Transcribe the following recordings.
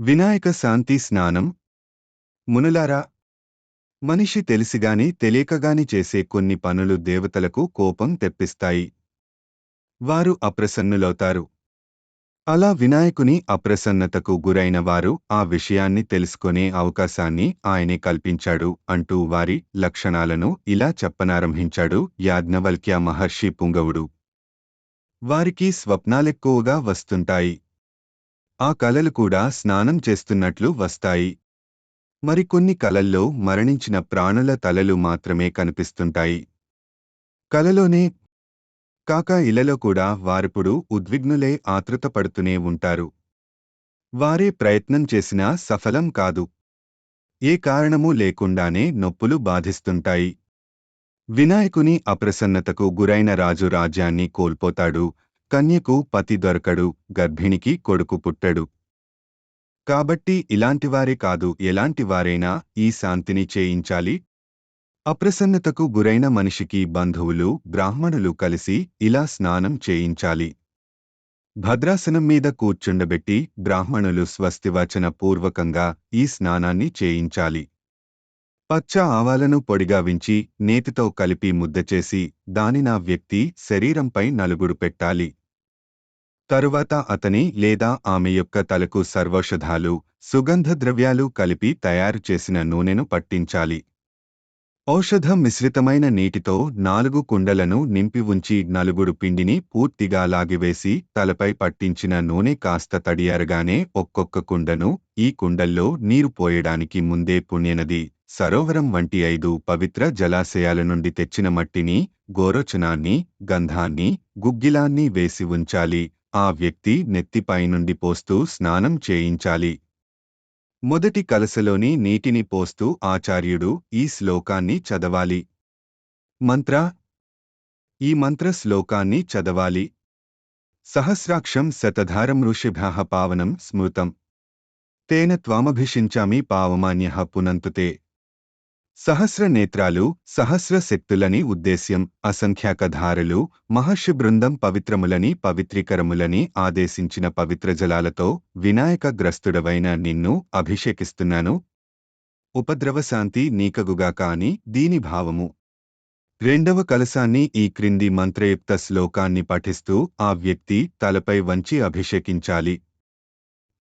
వినాయక శాంతి స్నానం. మునులారా, మనిషి తెలిసిగాని తెలియకగాని చేసే కొన్ని పనులు దేవతలకు కోపం తెప్పిస్తాయి. వారు అప్రసన్నులవుతారు. అలా వినాయకుని అప్రసన్నతకు గురైన వారు ఆ విషయాన్ని తెలుసుకునే అవకాశాన్ని ఆయనే కల్పించాడు అంటూ వారి లక్షణాలను ఇలా చెప్పనారంభించాడు యాజ్ఞవల్క్య మహర్షి పుంగవుడు. వారికి స్వప్నాలెక్కువగా వస్తుంటాయి. ఆ కలలు కూడా స్నానం చేస్తున్నట్లు వస్తాయి. మరికొన్ని కలల్లో మరణించిన ప్రాణుల తలలు మాత్రమే కనిపిస్తుంటాయి. కలలోనే కాక ఇళ్లలో కూడా వారిప్పుడు ఉద్విగ్నులై ఆతృతపడుతూనే ఉంటారు. వారే ప్రయత్నం చేసినా సఫలం కాదు. ఏ కారణమూ లేకుండానే నొప్పులు బాధిస్తుంటాయి. వినాయకుని అప్రసన్నతకు గురైన రాజు రాజ్యాన్ని కోల్పోతాడు, కన్యకు పతి దొరకడు, గర్భిణికి కొడుకు పుట్టడు. కాబట్టి ఇలాంటివారే కాదు ఎలాంటివారైనా ఈ శాంతిని చేయించాలి. అప్రసన్నతకు గురైన మనిషికి బంధువులు, బ్రాహ్మణులు కలిసి ఇలా స్నానం చేయించాలి. భద్రాసనం మీద కూర్చుండబెట్టి బ్రాహ్మణులు స్వస్తివచన పూర్వకంగా ఈ స్నానాన్ని చేయించాలి. పచ్చ ఆవాలను పొడిగా వించి నేతితో కలిపి ముద్దచేసి దానినా వ్యక్తి శరీరంపై నలుగుడు పెట్టాలి. తరువాత అతని లేదా ఆమె యొక్క తలకు సర్వౌషధాలు, సుగంధద్రవ్యాలు కలిపి తయారు చేసిన నూనెను పట్టించాలి. ఔషధ మిశ్రితమైన నీటితో 4 కుండలను నింపి ఉంచి నలుగుడు పిండిని పూర్తిగా లాగివేసి తలపై పట్టించిన నూనె కాస్త తడియారగానే ఒక్కొక్క కుండను ఈ కుండల్లో నీరు పోయడానికి ముందే పుణ్యనది, సరోవరం వంటి 5 పవిత్ర జలాశయాల నుండి తెచ్చిన మట్టిని, గోరోచనాన్ని, గంధాన్ని, గుగ్గిలాన్ని వేసి ఉంచాలి. ఆ వ్యక్తి నెత్తిపై నుండి పోస్తూ స్నానం చేయించాలి. మొదటి కలశలోని నీటిని పోస్తూ ఆచార్యుడు ఈ శ్లోకాన్ని చదవాలి. మంత్ర ఈ మంత్ర శ్లోకాన్ని చదవాలి. సహస్రాక్షం శతధారం ఋషిభ్యః పావనం స్మృతం తేన త్వామభిషించామి పావమాన్యః పునంతుతే. సహస్ర నేత్రాలు, సహస్ర శక్తులని ఉద్దేశ్యం, అసంఖ్యాక ధారలు, మహర్షి బృందం పవిత్రములని పవిత్రీకరములని ఆదేశించిన పవిత్ర జలాలతో వినాయక గ్రస్తుడవైన నిన్ను అభిషేకిస్తున్నాను. ఉపద్రవశాంతి నీకగుగాక అని దీని భావము. రెండవ కలశాన్ని ఈ క్రింది మంత్రయుక్త శ్లోకాన్ని పఠిస్తూ ఆ వ్యక్తి తలపై వంచి అభిషేకించాలి.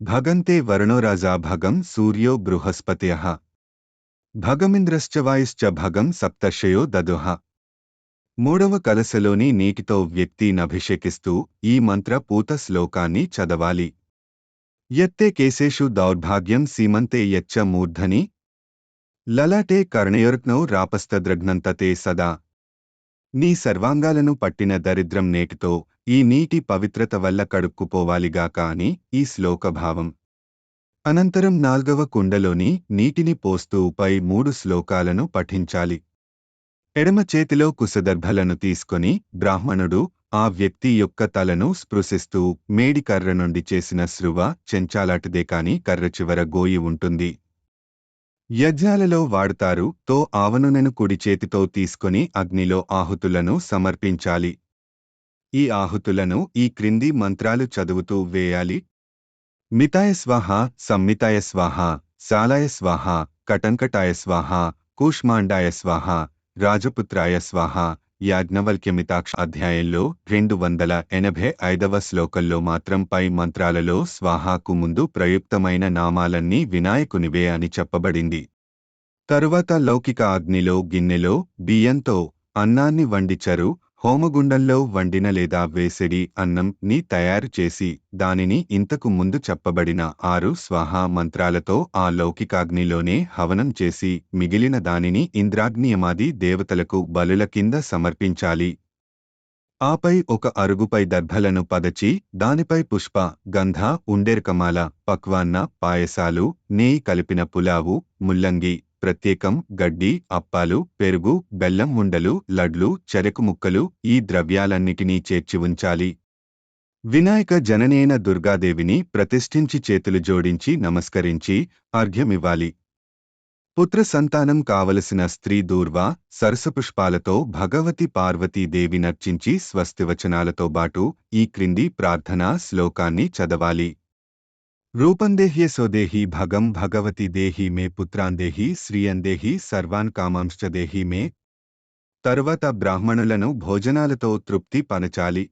భగంతే వరుణోరాజా భగం సూర్యో బృహస్పత్యః భగమింద్రశ్చ వాయుశ్చ భగం సప్తర్షయో దదుః. మూడవ కలశలోని నీటితో వ్యక్తి నభిషేకిస్తూ ఈ మంత్ర పూత శ్లోకాన్ని చదవాలి. యత్తే కేశేషు దౌర్భాగ్యం సీమంతే యచ్చ మూర్ధని లలాటే కర్ణయోర్గ్నౌ రాపస్తద్రఘ్నంతతే సదా. నీ సర్వాంగాలను పట్టిన దరిద్రం నేటితో ఈ నీటి పవిత్రత వల్ల కడుక్కుపోవాలిగాక అని ఈ శ్లోకభావం. అనంతరం 4వ కుండలోని నీటిని పోస్తూ పై 3 శ్లోకాలను పఠించాలి. ఎడమ చేతిలో కుశదర్భలను తీసుకొని బ్రాహ్మణుడు ఆ వ్యక్తి యొక్క తలను స్పృశిస్తూ మేడి కర్ర నుండి చేసిన స్రువ చెంచాలాటిదే కాని కర్ర చివర గోయి ఉంటుంది. యజ్ఞాలలో వాడుతారు తో ఆవనునెను కుడి చేతితో తీసుకొని అగ్నిలో ఆహుతులను సమర్పించాలి. ఈ ఆహుతులను ఈ క్రింది మంత్రాలు చదువుతూ వేయాలి. మితాయ స్వాహ, సంమితాయ స్వాహ, శాలాయ స్వాహ, కటంకటాయ స్వాహ, కూష్మాండాయ స్వాహ, రాజపుత్రాయ స్వాహ. యాజ్ఞవల్క్యమితాక్ష అధ్యాయంలో 285వ శ్లోకంలో మాత్రం పై మంత్రాలలో స్వాహాకు ముందు ప్రయుక్తమైన నామాలన్నీ వినాయకునివే అని చెప్పబడింది. తరువాత లౌకిక అగ్నిలో గిన్నెలో బియ్యంతో అన్నాన్ని వండిచరు హోమగుండంలో వండిన లేదా వేసెడి అన్నం ని తయారు చేసి దానిని ఇంతకు ముందు చెప్పబడిన 6 స్వాహా మంత్రాలతో ఆ లౌకికాగ్నిలోనే హవనం చేసి మిగిలిన దానిని ఇంద్రాగ్నియమాది దేవతలకు బలుల కింద సమర్పించాలి. ఆపై ఒక అరుగుపై దర్భలను పదచి దానిపై పుష్ప, గంధ, ఉండెరకమాల, పక్వాన్న, పాయసాలు, నెయ్యి కలిపిన పులావు, ముల్లంగి, ప్రత్యేకం, గడ్డి, అప్పాలు, పెరుగు, బెల్లం ఉండలు, లడ్లు, చెరకు ముక్కలు ఈ ద్రవ్యాలన్నిటినీ చేర్చి ఉంచాలి. వినాయక జననేన దుర్గాదేవిని ప్రతిష్ఠించి చేతులు జోడించి నమస్కరించి అర్ఘ్యమివ్వాలి. పుత్ర సంతానం కావలసిన స్త్రీ దూర్వా, సరసపుష్పాలతో భగవతి పార్వతీదేవి నర్చించి స్వస్తివచనాలతో బాటు ఈ క్రింది ప్రార్థనా శ్లోకాన్ని చదవాలి. రూపందేహ్యసో దేహి భగం భగవతి దేహి మే పుత్రాందేహి శ్రీయందేహి సర్వాన్ కామాంశ్చ దేహి మే. తరువాత బ్రాహ్మణులను భోజనాలతో తృప్తి పనచాలి.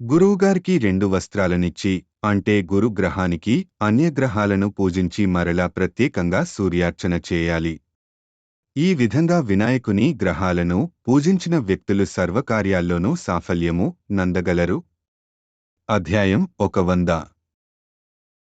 గురువుగారికి 2 వస్త్రాలనిచ్చి, అంటే గురుగ్రహానికి అన్యగ్రహాలను పూజించి మరలా ప్రత్యేకంగా సూర్యార్చన చేయాలి. ఈ విధంగా వినాయకుని గ్రహాలను పూజించిన వ్యక్తులు సర్వకార్యాల్లోనూ సాఫల్యము నందగలరు. అధ్యాయం 100.